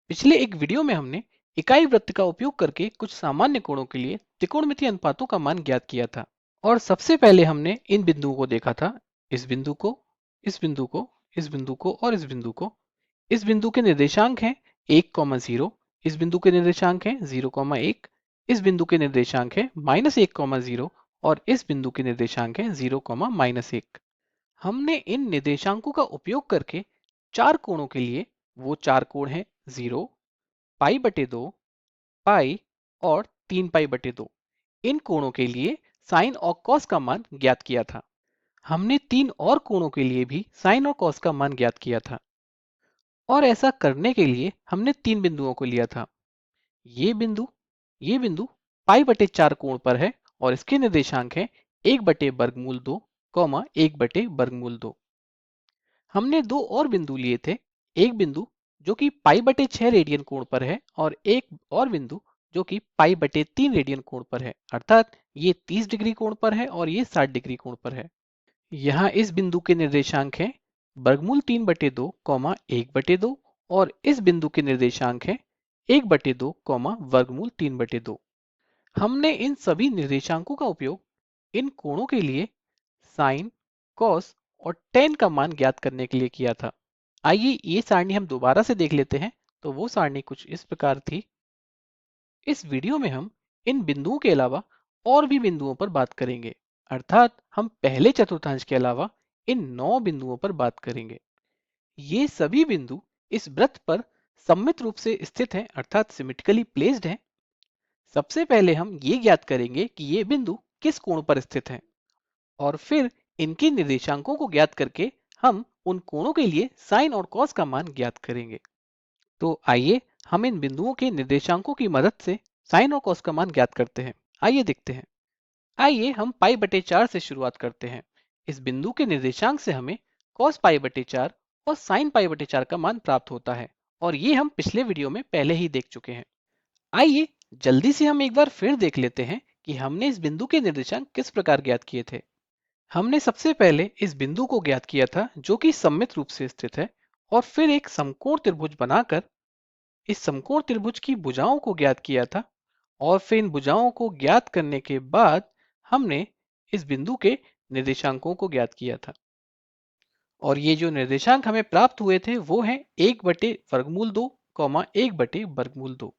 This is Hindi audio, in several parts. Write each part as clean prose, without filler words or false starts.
पिछले एक वीडियो में हमने इकाई वृत्त का उपयोग करके कुछ सामान्य कोणों के लिए त्रिकोणमिति अनुपातों का मान ज्ञात किया था। और सबसे पहले हमने इन बिंदुओं को देखा था। इस बिंदु को, इस बिंदु को, इस बिंदु को और इस बिंदु को। इस बिंदु के निर्देशांक हैं 1,0। इस बिंदु के निर्देशांक हैं 0,1। इस बिंदु के निर्देशांक है -1,0 और इस बिंदु के निर्देशांक है 0,-1। हमने इन निर्देशांकों का उपयोग करके चार कोणों के लिए, वो चार कोण हैं 0, पाई/2, पाई और 3 पाई/2, इन कोणों के लिए साइन और कॉस का मान ज्ञात किया था। हमने तीन और कोणों के लिए भी साइन और कॉस का मान ज्ञात किया था। और ऐसा करने के लिए हमने तीन बिंदुओं को लिया था। ये बिंदु ये बिंदु पाई/4 कोण पर है और इसके निर्देशांक है 1/वर्गमूल 2, 1/वर्गमूल 2। हमने दो और बिंदु लिए थे। एक बिंदु जो कि पाई/6 रेडियन कोण पर है और एक और बिंदु जो कि पाई/3 रेडियन कोण पर है, अर्थात ये 30 डिग्री कोण पर है और ये 60 डिग्री कोण पर है। यहाँ इस बिंदु के निर्देशांक हैं वर्गमूल 3/2, 1/2 और इस बिंदु के निर्देशांक है 1/2, वर्गमूल 3/2। हमने इन सभी निर्देशांकों का उपयोग इन कोणों के लिए साइन, कॉस और टेन का मान ज्ञात करने के लिए किया था। आइए ये सारणी हम दोबारा से देख लेते हैं। तो वो सारणी कुछ इस प्रकार थी। इस वीडियो में हम इन बिंदुओं के अलावा और भी बिंदुओं पर बात करेंगे, अर्थात हम पहले चतुर्थांश के अलावा इन 9 बिंदुओं पर बात करेंगे। ये सभी बिंदु इस वृत्त पर सममित रूप से स्थित हैं, अर्थात सिमेट्रिकली प्लेस्ड हैं। सबसे पहले हम ये ज्ञात करेंगे कि ये बिंदु किस कोण पर स्थित हैं और फिर इनके निर्देशांकों को ज्ञात करके हम उन कोणों के लिए साइन और कॉस का मान ज्ञात करेंगे। तो आइए हम इन बिंदुओं के निर्देशांकों की मदद से साइन और कॉस का मान ज्ञात करते हैं। आइए देखते हैं। आइए हम पाई/4 से शुरुआत करते हैं। इस बिंदु के निर्देशांक से हमें cos पाई/4 और sin पाई/4 का मान प्राप्त होता है और ये हम पिछले वीडियो में पहले ही देख चुके हैं। आइए जल्दी से हम एक बार फिर देख लेते हैं कि हमने इस बिंदु के निर्देशांक किस प्रकार ज्ञात किए थे। हमने सबसे पहले इस बिंदु को ज्ञात किया था जो कि सममित रूप से स्थित है और फिर एक समकोण त्रिभुज बनाकर इस समकोण त्रिभुज की भुजाओं को ज्ञात किया था। और फिर इन भुजाओं को ज्ञात करने के बाद हमने इस बिंदु के निर्देशांकों को ज्ञात किया था। और ये जो निर्देशांक हमें प्राप्त हुए थे वो हैं 1/वर्गमूल 2, 1/वर्गमूल 2।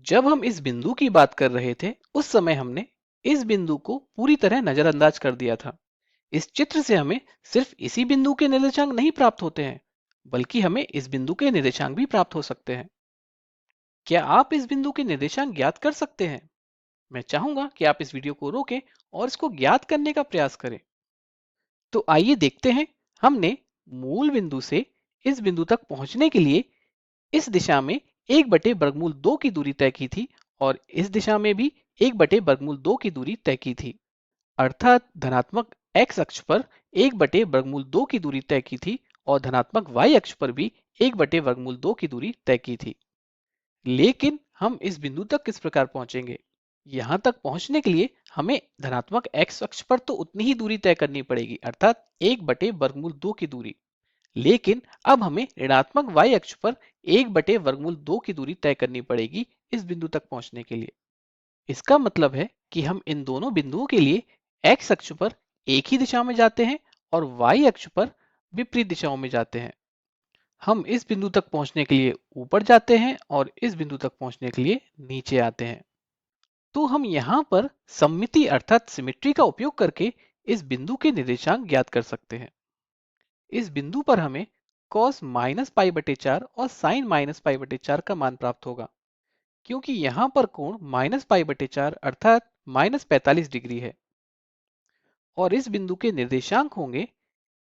जब हम इस बिंदु की बात कर रहे थे उस समय हमने इस बिंदु को पूरी तरह नजरअंदाज कर दिया था। इस चित्र से हमें सिर्फ इसी बिंदु के निर्देशांक नहीं प्राप्त होते हैं, बल्कि हमें इस बिंदु के निर्देशांक भी प्राप्त हो सकते हैं। क्या आप इस बिंदु के निर्देशांक ज्ञात कर सकते हैं? मैं चाहूंगा कि आप इस वीडियो को रोकें और इसको ज्ञात करने का प्रयास करें। तो आइए देखते हैं। हमने मूल बिंदु से इस बिंदु तक पहुंचने के लिए इस दिशा में 1/वर्गमूल 2 की दूरी तय की थी और इस दिशा में भी 1/वर्गमूल 2 की दूरी तय की थी, अर्थात धनात्मक x अक्ष पर 1/वर्गमूल 2 की दूरी तय की थी और धनात्मक y अक्ष पर भी 1/वर्गमूल 2 की दूरी तय की थी। लेकिन हम इस बिंदु तक किस प्रकार पहुंचेंगे? यहां तक पहुंचने के लिए हमें धनात्मक x अक्ष पर तो उतनी ही दूरी तय करनी पड़ेगी, अर्थात 1/वर्गमूल 2 की दूरी। लेकिन अब हमें ऋणात्मक y अक्ष पर 1/वर्गमूल 2 की दूरी तय करनी पड़ेगी इस बिंदु तक पहुंचने के लिए। इसका मतलब है कि हम इन दोनों बिंदुओं के लिए x अक्ष पर एक ही दिशा में जाते हैं और y अक्ष पर विपरीत दिशाओं में जाते हैं। हम इस बिंदु तक पहुंचने के लिए ऊपर जाते हैं और इस बिंदु तक पहुंचने के लिए नीचे आते हैं। तो हम यहाँ पर सममिति अर्थात सिमेट्री का उपयोग करके इस बिंदु के निर्देशांक ज्ञात कर सकते हैं। इस बिंदु पर हमें cos -पाई/4 और sin -पाई/4 का मान प्राप्त होगा, क्योंकि यहाँ पर कोण -पाई/4 अर्थात -45 डिग्री है। और इस बिंदु के निर्देशांक होंगे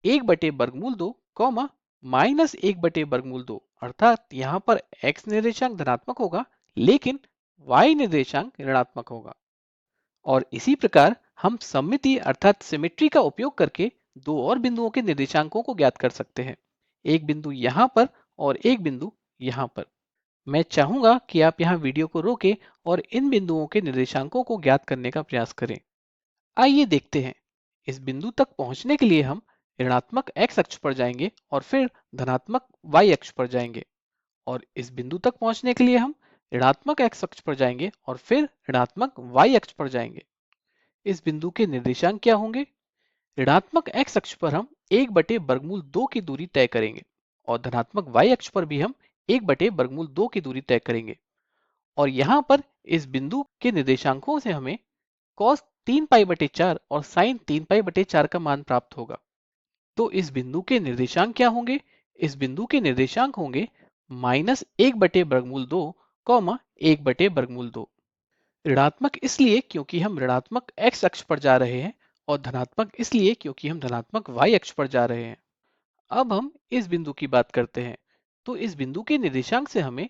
1/वर्गमूल 2, -1/वर्गमूल 2, अर्थात यहाँ पर x निर्देशांक धनात्मक होगा लेकिन y निर्देशांक ऋणात्मक होगा। और इसी प्रकार हम सममिति अर्थात सिमेट्री का उपयोग करके दो और बिंदुओं के निर्देशांकों को ज्ञात कर सकते हैं, एक बिंदु यहाँ पर और एक बिंदु यहाँ पर। मैं चाहूंगा कि आप यहाँ वीडियो को रोकें और इन बिंदुओं के निर्देशांकों को ज्ञात करने का प्रयास करें। आइए देखते हैं। इस बिंदु तक पहुंचने के लिए हम ऋणात्मक x अक्ष पर जाएंगे और फिर धनात्मक y अक्ष पर जाएंगे और इस बिंदु तक पहुंचने के लिए हम ऋणात्मक x अक्ष पर जाएंगे और फिर ऋणात्मक y अक्ष पर जाएंगे। इस बिंदु के निर्देशांक क्या होंगे? ऋणात्मक x अक्ष पर हम 1/2 की दूरी तय करेंगे और धनात्मक y अक्ष पर भी हम 1/2 की दूरी तय करेंगे। और यहाँ पर इस बिंदु के निर्देशांकों से हमें cos 3π/4 और sin 3π/4 का मान प्राप्त होगा। तो इस बिंदु के निर्देशांक क्या होंगे? इस बिंदु के निर्देशांक होंगे -1/2 कॉमा 1/2। ऋणात्मक इसलिए क्योंकि हम ऋणात्मक x अक्ष पर जा रहे हैं और धनात्मक इसलिए क्योंकि हम धनात्मक y अक्ष पर जा रहे हैं। अब हम इस बिंदु की बात करते हैं। तो इस बिंदु के निर्देशांक से हमें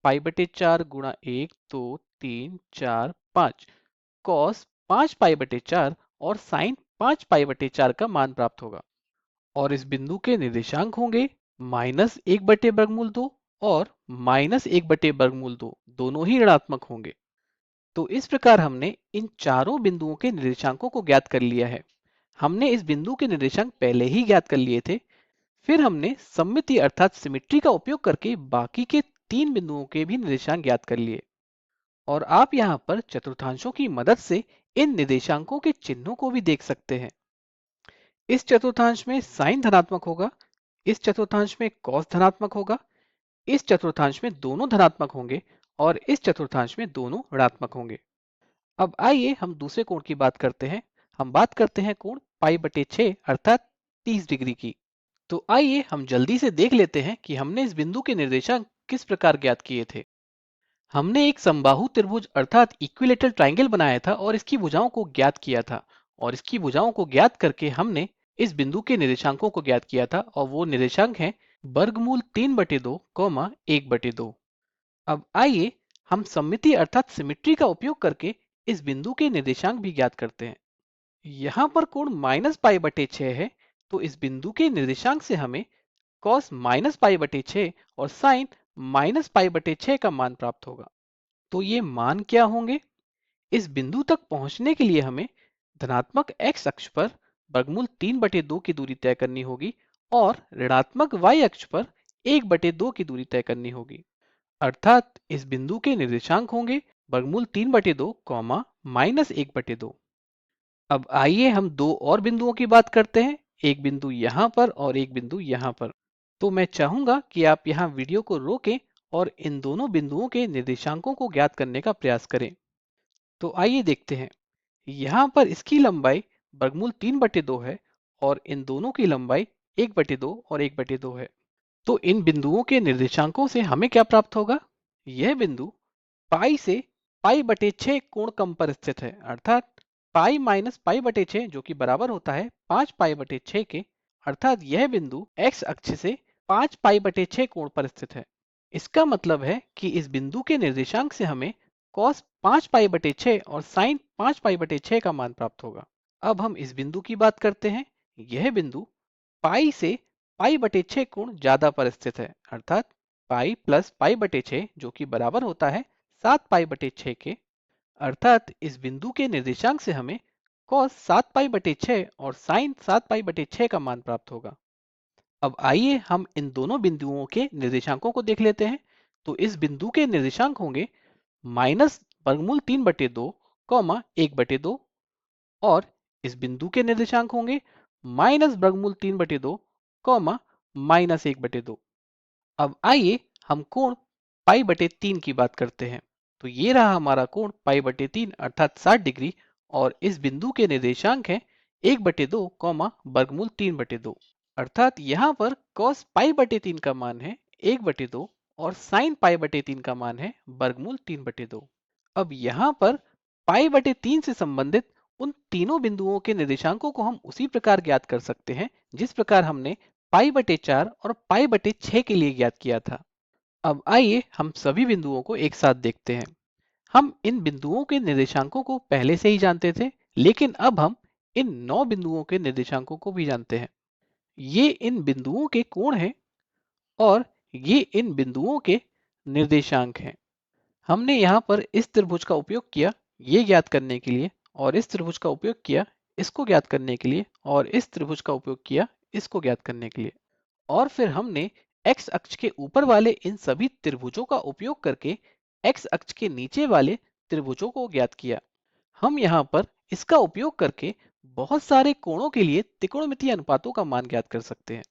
π/4 गुणा 1 2 3 4 5 cos 5π/4 और sin 5π/4 का मान प्राप्त होगा। और इस बिंदु के निर्देशांक होंगे -1/2 और -1/2, दोनों ही ऋणात्मक होंगे। तो इस प्रकार हमने इन चारों बिंदुओं के निर्देशांकों को ज्ञात कर लिया है। हमने इस बिंदु के निर्देशांक पहले ही ज्ञात कर लिए थे। फिर हमने सममिति अर्थात सिमेट्री का उपयोग करके बाकी के 3 बिंदुओं के भी निर्देशांक ज्ञात कर लिए। और आप यहाँ पर चतुर्थांशों की मदद से इन निर्देशांकों के चिन्हों को भी देख सकते हैं। इस चतुर्थांश में साइन धनात्मक होगा, इस चतुर्थांश में कॉस धनात्मक होगा, इस चतुर्थांश में दोनों धनात्मक होंगे और इस चतुर्थांश में दोनों ऋणात्मक होंगे। अब आइए हम दूसरे कोण की बात करते हैं। हम बात करते हैं कोण π/6 अर्थात 30 डिग्री की। तो आइए हम जल्दी से देख लेते हैं कि हमने इस बिंदु के निर्देशांक किस प्रकार ज्ञात किए थे। हमने एक समबाहु त्रिभुज अर्थात इक्विलेटरल ट्रायंगल बनाया था और इसकी भुजाओं को ज्ञात किया था। और इसकी भुजाओं को ज्ञात करके हमने इस बिंदु के निर्देशांकों को ज्ञात किया था और वो निर्देशांक हैं वर्गमूल 3/2 1/2। अब आइए हम सममिति अर्थात सिमेट्री का उपयोग करके इस बिंदु के निर्देशांक भी ज्ञात करते हैं। यहाँ पर कोण -π/6 है, तो इस बिंदु के निर्देशांक से हमें cos -π/6 और sin -π/6 का मान प्राप्त होगा। तो ये मान क्या होंगे? इस बिंदु तक पहुंचने के लिए हमें धनात्मक x अक्ष पर वर्गमूल 3/2 की दूरी तय करनी होगी और ऋणात्मक y अक्ष पर 1/2 की दूरी तय करनी होगी। अर्थात इस बिंदु के निर्देशांक होंगे वर्गमूल 3/2 कॉमा -1/2। अब आइए हम दो और बिंदुओं की बात करते हैं, एक बिंदु यहाँ पर और एक बिंदु यहाँ पर। तो मैं चाहूंगा कि आप यहाँ वीडियो को रोकें और इन दोनों बिंदुओं के निर्देशांकों को ज्ञात करने का प्रयास करें। तो आइए देखते हैं। यहाँ पर इसकी लंबाई वर्गमूल 3/2 है और इन दोनों की लंबाई 1/2 और 1/2 है। तो इन बिंदुओं के निर्देशांकों से हमें क्या प्राप्त होगा? यह बिंदु पाई से π/6 कोण कम पर स्थित है, अर्थात पाई माइनस π/6 जो कि बराबर होता है 5π/6 के। अर्थात यह बिंदु x अक्ष से 5π/6 कोण पर स्थित है। इसका मतलब है कि इस बिंदु के निर्देशांक से हमें cos 5π/6 और sin 5π/6 का मान प्राप्त होगा। अब हम इस बिंदु की बात करते हैं। यह बिंदु पाई से π/6 कोण ज्यादा पर स्थित है, अर्थात पाई प्लस π/6 जो कि बराबर होता है 7π/6 के। अर्थात इस बिंदु के निर्देशांक से हमें cos 7π/6 और sin 7π/6 का मान प्राप्त होगा। अब आइए हम इन दोनों बिंदुओं के निर्देशांकों को देख लेते हैं। तो इस बिंदु के निर्देशांक होंगे माइनस वर्गमूल 3/2 कॉमा 1/2 और इस बिंदु के निर्देशांक होंगे माइनस वर्गमूल 3/2 कॉमा -1/2। अब आइए हम कोण π/3 की बात करते हैं। तो ये रहा हमारा कोण π/3 अर्थात 60 डिग्री और इस बिंदु के निर्देशांक हैं 1/2 कॉमा वर्गमूल 3/2। अर्थात यहाँ पर cos π/3 का मान है 1/2 और sin π/3 का मान है वर्गमूल 3/2। अब यहाँ पर π/3 से संबंधित उन तीनों बिंदुओं के निर्देशांकों को हम उसी प्रकार ज्ञात कर सकते हैं जिस प्रकार हमने π/4 और π/6 के लिए ज्ञात किया था। अब आइए हम सभी बिंदुओं को एक साथ देखते हैं। हम इन बिंदुओं के निर्देशांकों को पहले से ही जानते थे, लेकिन अब हम इन 9 बिंदुओं के निर्देशांकों को भी जानते हैं। ये इन बिंदुओं के कोण हैं और ये इन बिंदुओं के निर्देशांक हैं। हमने यहाँ पर इस त्रिभुज का उपयोग किया ये ज्ञात करने के लिए और इस त्रिभुज का उपयोग किया इसको ज्ञात करने के लिए और इस त्रिभुज का उपयोग किया इसको ज्ञात करने के लिए। और फिर हमने एक्स अक्ष के ऊपर वाले इन सभी त्रिभुजों का उपयोग करके एक्स अक्ष के नीचे वाले त्रिभुजों को ज्ञात किया। हम यहाँ पर इसका उपयोग करके बहुत सारे कोणों के लिए त्रिकोणमितीय अनुपातों का मान ज्ञात कर सकते हैं।